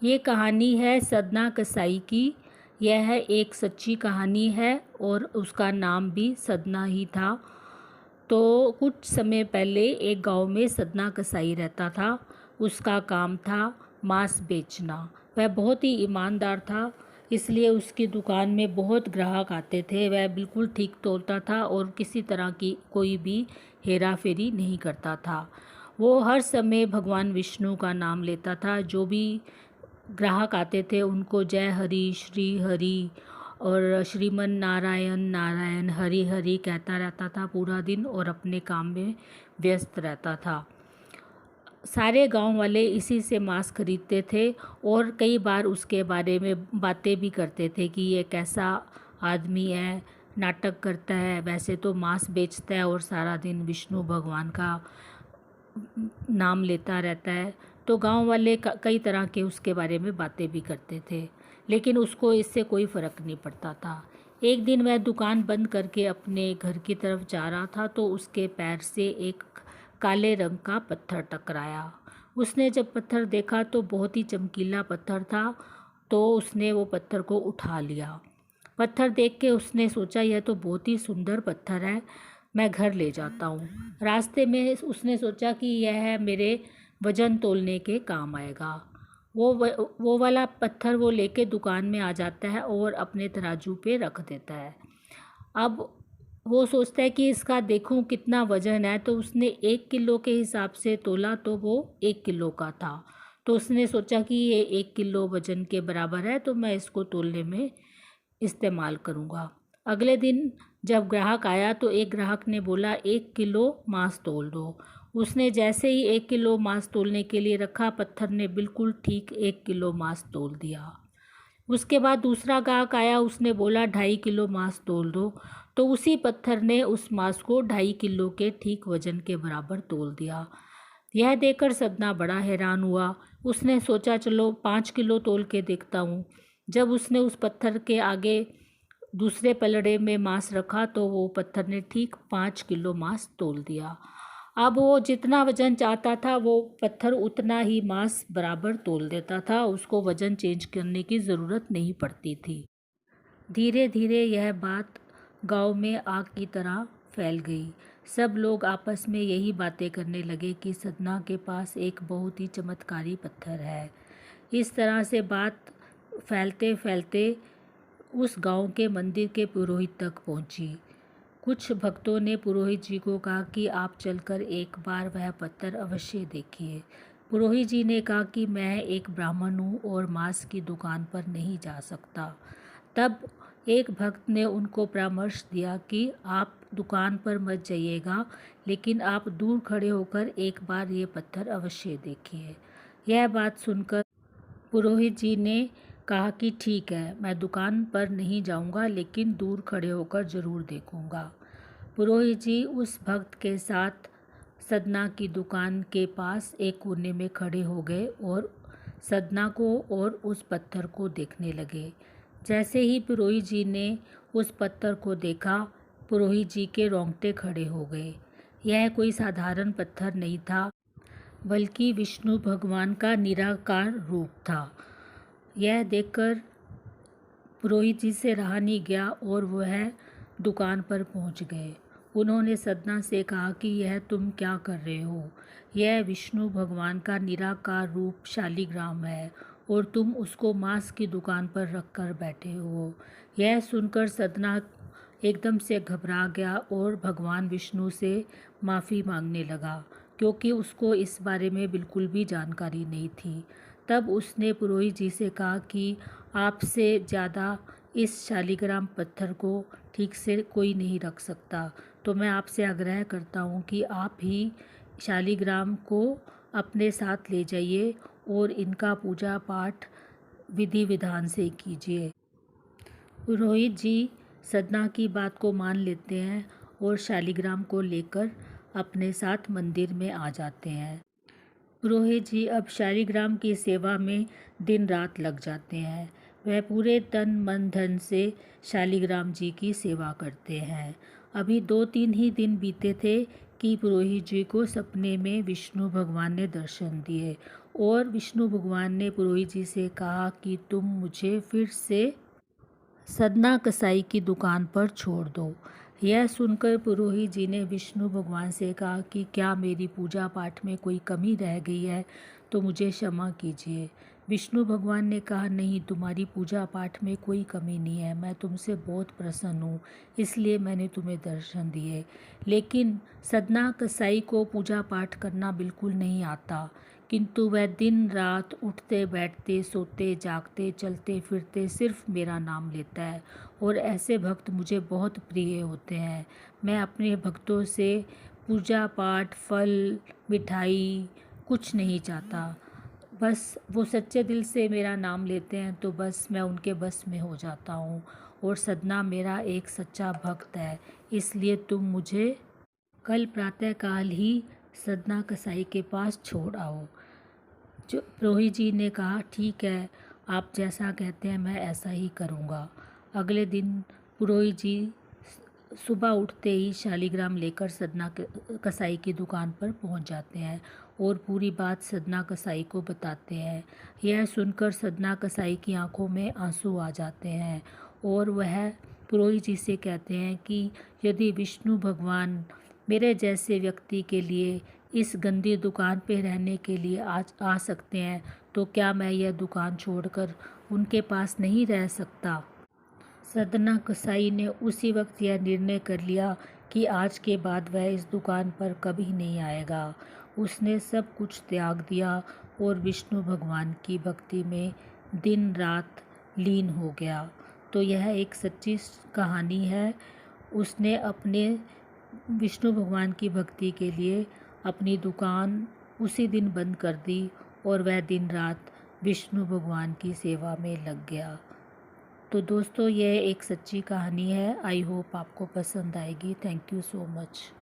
ये कहानी है सदना कसाई की। यह एक सच्ची कहानी है और उसका नाम भी सदना ही था। तो कुछ समय पहले एक गांव में सदना कसाई रहता था। उसका काम था मांस बेचना। वह बहुत ही ईमानदार था, इसलिए उसकी दुकान में बहुत ग्राहक आते थे। वह बिल्कुल ठीक तोलता था और किसी तरह की कोई भी हेरा फेरी नहीं करता था। वो हर समय भगवान विष्णु का नाम लेता था। जो भी ग्राहक आते थे उनको जय हरि, श्री हरि और श्रीमन नारायण नारायण, हरि हरि कहता रहता था पूरा दिन और अपने काम में व्यस्त रहता था। सारे गांव वाले इसी से मांस खरीदते थे और कई बार उसके बारे में बातें भी करते थे कि ये कैसा आदमी है, नाटक करता है, वैसे तो मांस बेचता है और सारा दिन विष्णु भगवान का नाम लेता रहता है। तो गांव वाले कई तरह के उसके बारे में बातें भी करते थे, लेकिन उसको इससे कोई फ़र्क नहीं पड़ता था। एक दिन वह दुकान बंद करके अपने घर की तरफ जा रहा था तो उसके पैर से एक काले रंग का पत्थर टकराया। उसने जब पत्थर देखा तो बहुत ही चमकीला पत्थर था, तो उसने वो पत्थर को उठा लिया। पत्थर देख के उसने सोचा यह तो बहुत ही सुंदर पत्थर है, मैं घर ले जाता हूँ। रास्ते में उसने सोचा कि यह मेरे वज़न तोलने के काम आएगा। वो वाला पत्थर वो लेके दुकान में आ जाता है और अपने तराजू पे रख देता है। अब वो सोचता है कि इसका देखूं कितना वज़न है, तो उसने 1 किलो के हिसाब से तोला तो वो 1 किलो का था। तो उसने सोचा कि ये 1 किलो वज़न के बराबर है, तो मैं इसको तोलने में इस्तेमाल करूँगा। अगले दिन जब ग्राहक आया तो एक ग्राहक ने बोला 1 किलो मांस तोल दो। उसने जैसे ही 1 किलो मांस तोलने के लिए रखा, पत्थर ने बिल्कुल ठीक 1 किलो मांस तोल दिया। उसके बाद दूसरा ग्राहक आया, उसने बोला 2.5 किलो मांस तोल दो। तो उसी पत्थर ने उस मांस को 2.5 किलो के ठीक वजन के बराबर तोल दिया। यह देखकर सदना बड़ा हैरान हुआ। उसने सोचा चलो 5 किलो तोल के देखता हूँ। जब उसने उस पत्थर के आगे दूसरे पलड़े में मांस रखा तो वो पत्थर ने ठीक 5 किलो मांस तोल दिया। अब वो जितना वज़न चाहता था वो पत्थर उतना ही मांस बराबर तोल देता था, उसको वज़न चेंज करने की ज़रूरत नहीं पड़ती थी। धीरे धीरे यह बात गांव में आग की तरह फैल गई। सब लोग आपस में यही बातें करने लगे कि सदना के पास एक बहुत ही चमत्कारी पत्थर है। इस तरह से बात फैलते फैलते उस गांव के मंदिर के पुरोहित तक पहुंची। कुछ भक्तों ने पुरोहित जी को कहा कि आप चलकर एक बार वह पत्थर अवश्य देखिए। पुरोहित जी ने कहा कि मैं एक ब्राह्मण हूँ और मांस की दुकान पर नहीं जा सकता। तब एक भक्त ने उनको परामर्श दिया कि आप दुकान पर मत जाइएगा, लेकिन आप दूर खड़े होकर एक बार ये पत्थर अवश्य देखिए। यह बात सुनकर पुरोहित जी ने कहा कि ठीक है, मैं दुकान पर नहीं जाऊंगा, लेकिन दूर खड़े होकर ज़रूर देखूंगा। पुरोहित जी उस भक्त के साथ सदना की दुकान के पास एक कोने में खड़े हो गए और सदना को और उस पत्थर को देखने लगे। जैसे ही पुरोहित जी ने उस पत्थर को देखा, पुरोहित जी के रोंगटे खड़े हो गए। यह कोई साधारण पत्थर नहीं था, बल्कि विष्णु भगवान का निराकार रूप था। यह देखकर पुरोहित जी से रहा नहीं गया और वह दुकान पर पहुंच गए। उन्होंने सदना से कहा कि यह तुम क्या कर रहे हो? यह विष्णु भगवान का निराकार रूप शालिग्राम है और तुम उसको मांस की दुकान पर रख कर बैठे हो। यह सुनकर सदना एकदम से घबरा गया और भगवान विष्णु से माफ़ी मांगने लगा, क्योंकि उसको इस बारे में बिल्कुल भी जानकारी नहीं थी। तब उसने पुरोहित जी से कहा कि आपसे ज़्यादा इस शालिग्राम पत्थर को ठीक से कोई नहीं रख सकता, तो मैं आपसे आग्रह करता हूँ कि आप ही शालिग्राम को अपने साथ ले जाइए और इनका पूजा पाठ विधि विधान से कीजिए। पुरोहित जी सदना की बात को मान लेते हैं और शालिग्राम को लेकर अपने साथ मंदिर में आ जाते हैं। पुरोहित जी अब शालिग्राम की सेवा में दिन रात लग जाते हैं। वह पूरे तन मन धन से शालिग्राम जी की सेवा करते हैं। अभी 2-3 ही दिन बीते थे कि पुरोहित जी को सपने में विष्णु भगवान ने दर्शन दिए और विष्णु भगवान ने पुरोहित जी से कहा कि तुम मुझे फिर से सदना कसाई की दुकान पर छोड़ दो। यह सुनकर पुरोहित जी ने विष्णु भगवान से कहा कि क्या मेरी पूजा पाठ में कोई कमी रह गई है तो मुझे क्षमा कीजिए। विष्णु भगवान ने कहा, नहीं, तुम्हारी पूजा पाठ में कोई कमी नहीं है, मैं तुमसे बहुत प्रसन्न हूँ, इसलिए मैंने तुम्हें दर्शन दिए। लेकिन सदना कसाई को पूजा पाठ करना बिल्कुल नहीं आता, किंतु वह दिन रात उठते बैठते सोते जागते चलते फिरते सिर्फ मेरा नाम लेता है और ऐसे भक्त मुझे बहुत प्रिय होते हैं। मैं अपने भक्तों से पूजा पाठ, फल, मिठाई कुछ नहीं चाहता, बस वो सच्चे दिल से मेरा नाम लेते हैं तो बस मैं उनके बस में हो जाता हूँ। और सदना मेरा एक सच्चा भक्त है, इसलिए तुम मुझे कल प्रातःकाल ही सदना कसाई के पास छोड़ आओ। जो पुरोहित जी ने कहा, ठीक है, आप जैसा कहते हैं मैं ऐसा ही करूँगा। अगले दिन पुरोहित जी सुबह उठते ही शालिग्राम लेकर सदना कसाई की दुकान पर पहुंच जाते हैं और पूरी बात सदना कसाई को बताते हैं। यह सुनकर सदना कसाई की आंखों में आंसू आ जाते हैं और वह पुरोहित जी से कहते हैं कि यदि विष्णु भगवान मेरे जैसे व्यक्ति के लिए इस गंदी दुकान पे रहने के लिए आज आ सकते हैं तो क्या मैं यह दुकान छोड़कर उनके पास नहीं रह सकता। सदना कसाई ने उसी वक्त यह निर्णय कर लिया कि आज के बाद वह इस दुकान पर कभी नहीं आएगा। उसने सब कुछ त्याग दिया और विष्णु भगवान की भक्ति में दिन रात लीन हो गया। तो यह एक सच्ची कहानी है। उसने अपने विष्णु भगवान की भक्ति के लिए अपनी दुकान उसी दिन बंद कर दी और वह दिन रात विष्णु भगवान की सेवा में लग गया। तो दोस्तों, यह एक सच्ची कहानी है। आई होप आपको पसंद आएगी। Thank you so much.